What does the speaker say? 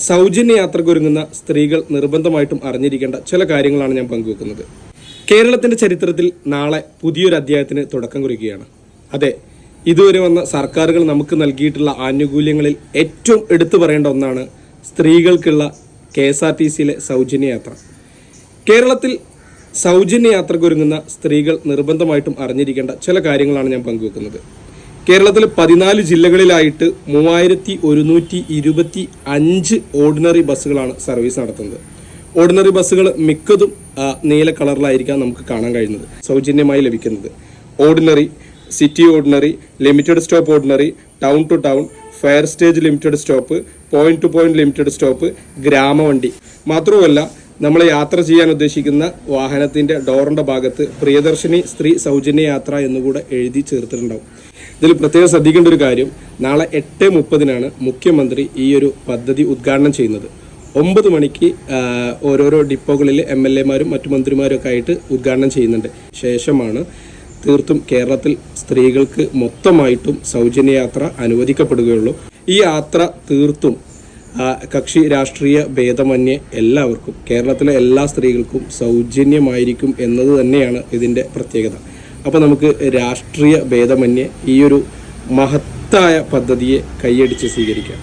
സൗജന്യ യാത്രക്കൊരുങ്ങുന്ന സ്ത്രീകൾ നിർബന്ധമായിട്ടും അറിഞ്ഞിരിക്കേണ്ട ചില കാര്യങ്ങളാണ് ഞാൻ പങ്കുവെക്കുന്നത്. കേരളത്തിന്റെ ചരിത്രത്തിൽ നാളെ പുതിയൊരു അധ്യായത്തിന് തുടക്കം കുറിക്കുകയാണ്. അതെ, ഇതുവരെ വന്ന സർക്കാരുകൾ നമുക്ക് നൽകിയിട്ടുള്ള ആനുകൂല്യങ്ങളിൽ ഏറ്റവും എടുത്തു പറയേണ്ട ഒന്നാണ് സ്ത്രീകൾക്കുള്ള KSRTCയിലെ സൗജന്യ യാത്ര. കേരളത്തിൽ സൗജന്യ യാത്രക്കൊരുങ്ങുന്ന സ്ത്രീകൾ നിർബന്ധമായിട്ടും അറിഞ്ഞിരിക്കേണ്ട ചില കാര്യങ്ങളാണ് ഞാൻ പങ്കുവെക്കുന്നത്. കേരളത്തിൽ 14 ജില്ലകളിലായിട്ട് 3125 ഓർഡിനറി ബസ്സുകളാണ് സർവീസ് നടത്തുന്നത്. ഓർഡിനറി ബസ്സുകൾ മിക്കതും നീല കളറിലായിരിക്കാം നമുക്ക് കാണാൻ കഴിയുന്നത്, സൗജന്യമായി ലഭിക്കുന്നത്. Ordinary, city ordinary, limited stop ordinary, town to town, fare stage limited stop, point to point limited stop, ഗ്രാമവണ്ടി. മാത്രവുമല്ല, നമ്മൾ യാത്ര ചെയ്യാൻ ഉദ്ദേശിക്കുന്ന വാഹനത്തിന്റെ ഡോറിന്റെ ഭാഗത്ത് പ്രിയദർശിനി സ്ത്രീ സൗജന്യ യാത്ര എന്നുകൂടെ എഴുതി ചേർത്തിട്ടുണ്ടാവും. ഇതിൽ പ്രത്യേകം ശ്രദ്ധിക്കേണ്ട ഒരു കാര്യം, നാളെ 8:30 മുഖ്യമന്ത്രി ഈ ഒരു പദ്ധതി ഉദ്ഘാടനം ചെയ്യുന്നത്. 9 മണിക്ക് ഓരോരോ ഡിപ്പോകളിൽ MLA-മാരും മറ്റു മന്ത്രിമാരും ഒക്കെ ആയിട്ട് ഉദ്ഘാടനം ചെയ്യുന്നുണ്ട്. ശേഷമാണ് തീർത്തും കേരളത്തിൽ സ്ത്രീകൾക്ക് മൊത്തമായിട്ടും സൗജന്യ യാത്ര അനുവദിക്കപ്പെടുകയുള്ളൂ. ഈ യാത്ര തീർത്തും കക്ഷി രാഷ്ട്രീയ ഭേദമന്യേ എല്ലാവർക്കും, കേരളത്തിലെ എല്ലാ സ്ത്രീകൾക്കും സൗജന്യമായിരിക്കും എന്നത് തന്നെയാണ് ഇതിൻ്റെ പ്രത്യേകത. അപ്പോൾ നമുക്ക് രാഷ്ട്രീയ ഭേദമന്യേ ഈ ഒരു മഹത്തായ പദ്ധതിയെ കൈയടിച്ച് സ്വീകരിക്കാം.